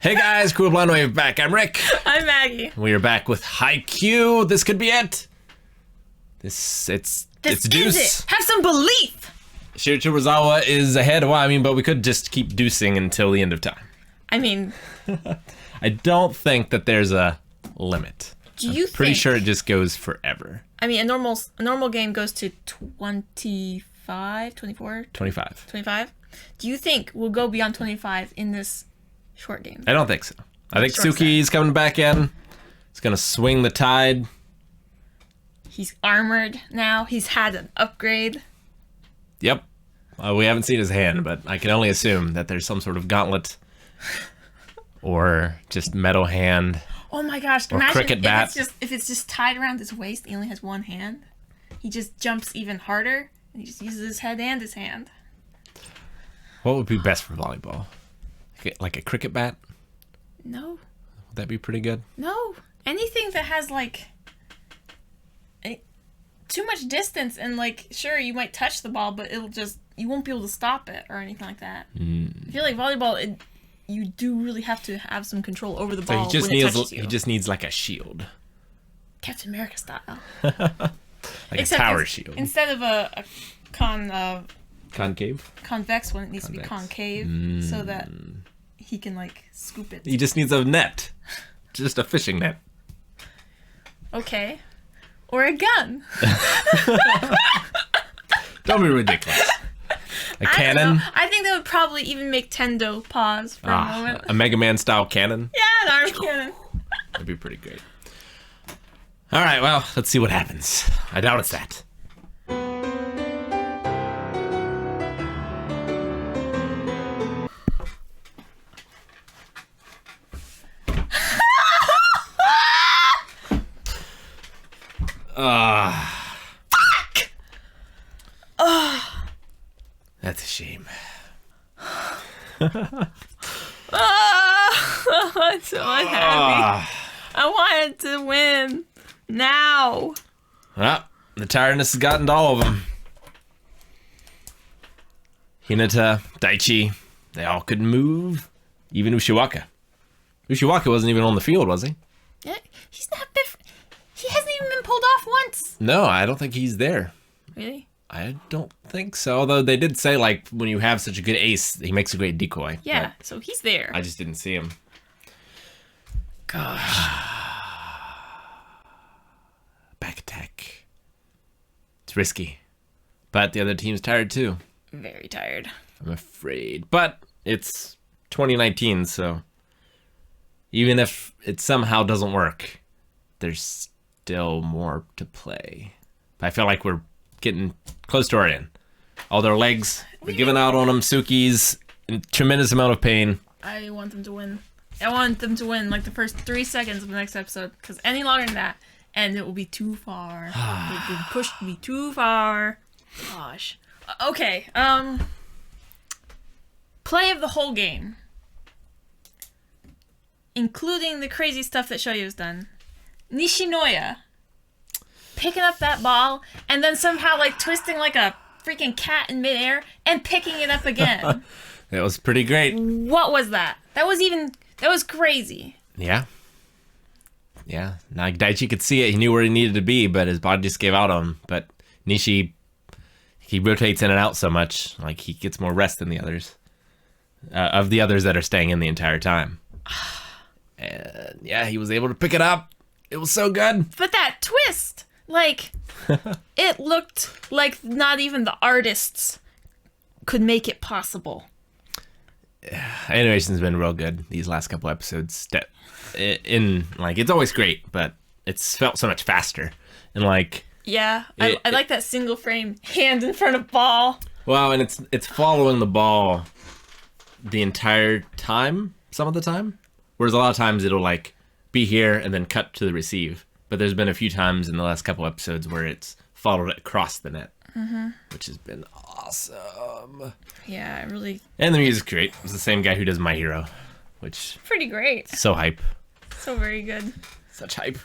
Hey guys, Cool Blind Wave back. I'm Rick. I'm Maggie. We are back with Haikyuu. This could be it. It's deuce. Is it. Have some belief. Shiratorizawa is ahead. Well, I mean, but we could just keep deucing until the end of time. I mean, I don't think that there's a limit. Do you Pretty think, sure it just goes forever. I mean, a normal game goes to 25, 24? 25. 25? Do you think we'll go beyond 25 in this short game? I don't think so. I think Short Suki's coming back in. He's gonna swing the tide. He's armored now. He's had an upgrade. Yep. We haven't seen his hand, but I can only assume that there's some sort of gauntlet or just metal hand. Oh my gosh! Or imagine cricket bat. if it's just tied around his waist. He only has one hand. He just jumps even harder, and he just uses his head and his hand. What would be best for volleyball? Like a cricket bat? No. Would that be pretty good? No. Anything that has like too much distance and like sure you might touch the ball, but you won't be able to stop it or anything like that. I feel like volleyball, you do really have to have some control over the ball. So when it touches you. he just needs like a shield. Captain America style. Like a tower shield. Instead of a Concave? convex one, it needs to be concave so that he can like scoop it. He just needs a net. Just a fishing net. Okay. Or a gun. Don't be ridiculous. A cannon? I think that would probably even make Tendo pause for a moment. A Mega Man style cannon? Yeah, an arm cannon. That'd be pretty great. All right, well, let's see what happens. I doubt it's that. Fuck! That's a shame. I'm so unhappy. I wanted to win now. Well, the tiredness has gotten to all of them. Hinata, Daichi, they all couldn't move. Even Ushiwaka. Ushiwaka wasn't even on the field, was he? Yeah, he's not been. He hasn't even been pulled off once. No, I don't think he's there. Really? I don't think so. Although they did say, like, when you have such a good ace, he makes a great decoy. Yeah, so he's there. I just didn't see him. Gosh. Back attack. It's risky. But the other team's tired too. Very tired. I'm afraid. But it's 2019, so even if it somehow doesn't work, there's still more to play. I feel like we're getting close to our end. All their legs, we're giving out on them. Suki's in tremendous amount of pain. I want them to win. I want them to win like the first 3 seconds of the next episode, because any longer than that, and it will be too far. It will push me too far. Gosh. Okay. Play of the whole game, including the crazy stuff that Shoyo's done. Nishinoya picking up that ball and then somehow like twisting like a freaking cat in midair and picking it up again. That was pretty great. What was that? That was crazy. Yeah. Yeah. Now Daichi could see it. He knew where he needed to be, but his body just gave out on him. But Nishi, he rotates in and out so much. Like, he gets more rest than the others. Of the others that are staying in the entire time. And yeah, he was able to pick it up. It was so good. But that twist, like, it looked like not even the artists could make it possible. Animation's been real good these last couple episodes. It's always great, but it's felt so much faster. And like, yeah, I like that single frame hand in front of ball. Well, and it's following the ball the entire time, some of the time. Whereas a lot of times it'll like be here and then cut to the receive. But there's been a few times in the last couple episodes where it's followed it across the net, which has been awesome. Yeah, really. And the music's great. It's the same guy who does My Hero, which pretty great. So hype. So very good. Such hype.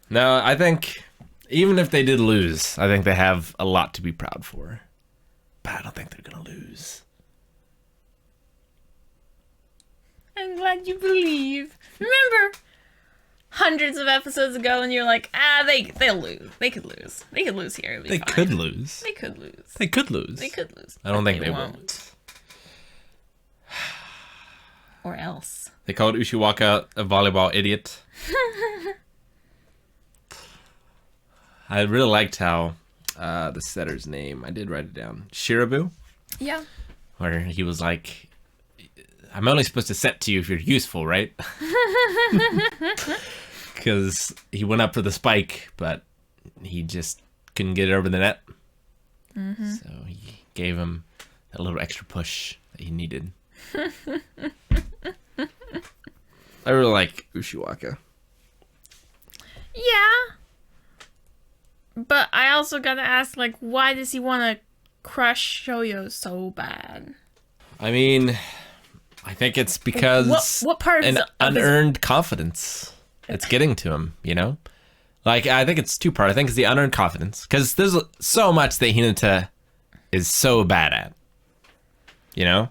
No, I think even if they did lose, I think they have a lot to be proud for. But I don't think they're gonna lose. I'm glad you believe. Remember hundreds of episodes ago when you're like, they'll lose. They could lose. They could lose here. They could lose. They could lose. They could lose. They could lose. I don't think they won't. will. Or else. They called Ushiwaka a volleyball idiot. I really liked how the setter's name, I did write it down, Shirabu, Yeah. where he was like, I'm only supposed to set to you if you're useful, right? Because he went up for the spike, but he just couldn't get it over the net. Mm-hmm. So he gave him that little extra push that he needed. I really like Ushiwaka. Yeah. But I also gotta ask, like, why does he want to crush Shoyo so bad? I mean, I think it's because What part an of unearned confidence it's getting to him, you know? Like, I think it's two part. I think it's the unearned confidence. Because there's so much that Hinata is so bad at. You know?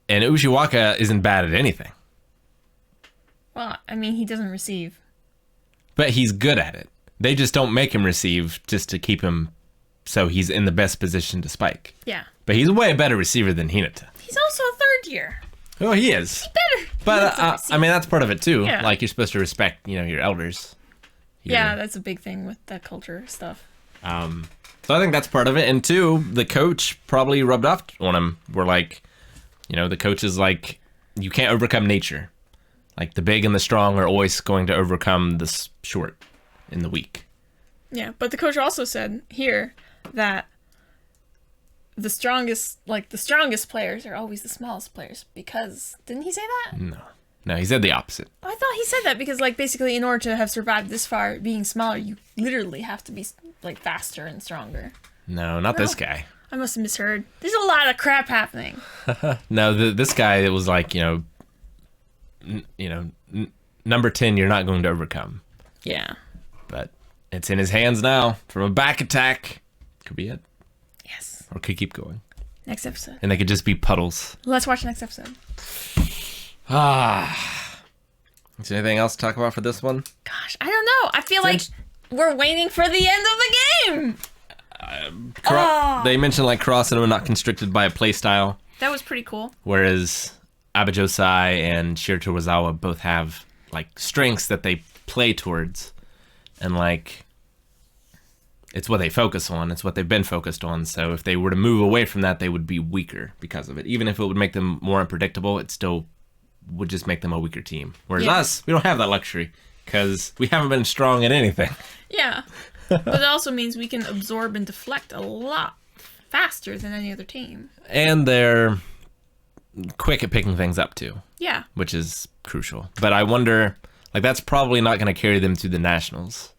And Ushiwaka isn't bad at anything. Well, I mean, he doesn't receive. But he's good at it. They just don't make him receive just to keep him so he's in the best position to spike. Yeah. But he's a way better receiver than Hinata. He's also a third year. Oh, he is. He better. But, I mean, that's part of it, too. Yeah. Like, you're supposed to respect, you know, your elders. Yeah, that's a big thing with that culture stuff. So I think that's part of it. And two, the coach probably rubbed off on him. We're like, you know, the coach is like, you can't overcome nature. Like, the big and the strong are always going to overcome the short and the weak. Yeah, but the coach also said here that the strongest players are always the smallest players because, didn't he say that? No, he said the opposite. I thought he said that because, like, basically in order to have survived this far being smaller, you literally have to be, like, faster and stronger. No, not this guy. I must have misheard. There's a lot of crap happening. No, this guy, it was like, number 10, you're not going to overcome. Yeah. But it's in his hands now. From a back attack, could be it. Yes. Or could keep going. Next episode. And they could just be puddles. Let's watch the next episode. Is there anything else to talk about for this one? Gosh, I don't know. I feel like we're waiting for the end of the game. They mentioned like Kurosano not constricted by a playstyle, That was pretty cool. whereas Abajosai and Shirato Wazawa both have like strengths that they play towards, and like it's what they focus on. It's what they've been focused on. So if they were to move away from that, they would be weaker because of it. Even if it would make them more unpredictable, it still would just make them a weaker team. Whereas us, we don't have that luxury because we haven't been strong at anything. Yeah. But it also means we can absorb and deflect a lot faster than any other team. And they're quick at picking things up too, Yeah. which is crucial. But I wonder, like, that's probably not going to carry them to the nationals.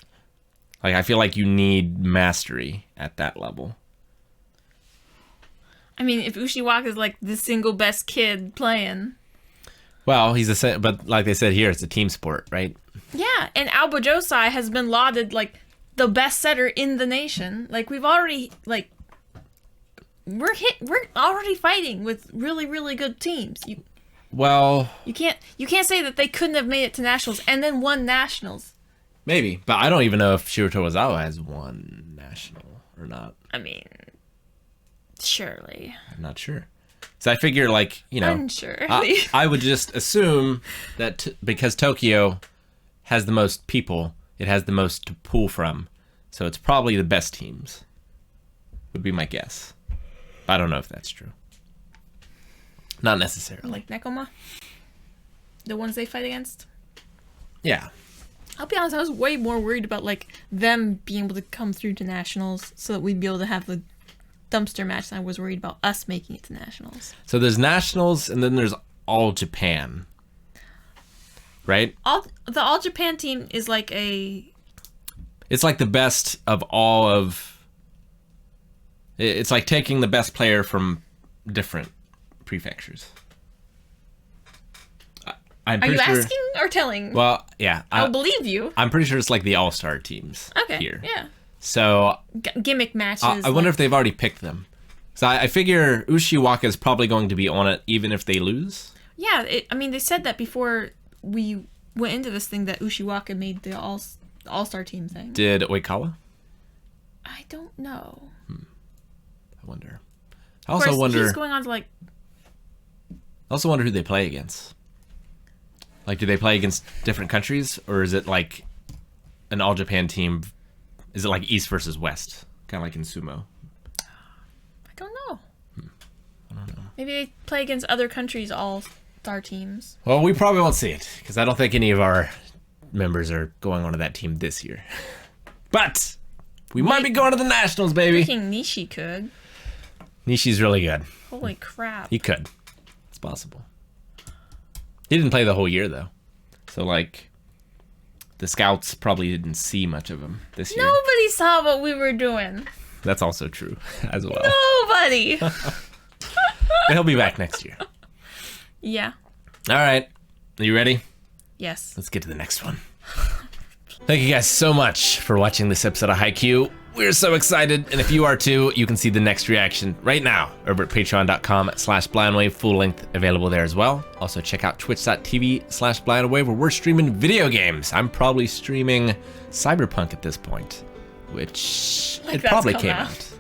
Like, I feel like you need mastery at that level. I mean, if Ushiwaka is like the single best kid playing. Well, but like they said here, it's a team sport, right? Yeah, and Aoba Josai has been lauded like the best setter in the nation. Like we've already we're already fighting with really, really good teams. You can't say that they couldn't have made it to nationals and then won nationals. Maybe, but I don't even know if Shirato Wazawa has won national or not. I mean, surely. I'm not sure. So I figure, like, Unsure. I would just assume that because Tokyo has the most people, it has the most to pull from. So it's probably the best teams, would be my guess. I don't know if that's true. Not necessarily. Like Nekoma? The ones they fight against? Yeah. I'll be honest, I was way more worried about like them being able to come through to nationals so that we'd be able to have the dumpster match than I was worried about us making it to nationals. So there's nationals and then there's All Japan. Right? The All Japan team is like it's like the best of all of... It's like taking the best player from different prefectures. Are you asking or telling? Well, yeah. I'll believe you. I'm pretty sure it's like the all-star teams here. Yeah. So... gimmick matches. I wonder if they've already picked them. So I figure Ushiwaka is probably going to be on it even if they lose. Yeah, I mean, they said that before we went into this thing that Ushiwaka made the all-star team thing. Did Oikawa? I don't know. I wonder. I Of also course, wonder. he's going on to like. I also wonder who they play against. Like, do they play against different countries, or is it like an all Japan team? Is it like East versus West, kind of like in sumo? I don't know. I don't know. Maybe they play against other countries' all-star teams. Well, we probably won't see it because I don't think any of our members are going onto that team this year. But we might be going to the Nationals, baby. Freaking Nishi could. Nishi's really good. Holy crap. He could. It's possible. He didn't play the whole year, though. So, like, the scouts probably didn't see much of him this year. Nobody saw what we were doing. That's also true as well. Nobody. But he'll be back next year. Yeah. All right. Are you ready? Yes. Let's get to the next one. Thank you guys so much for watching this episode of Haikyuu. We're so excited, and if you are too, you can see the next reaction right now over at patreon.com/blindwave, full length available there as well. Also check out twitch.tv/blindwave where we're streaming video games. I'm probably streaming Cyberpunk at this point, which Like it that's probably come came out. out.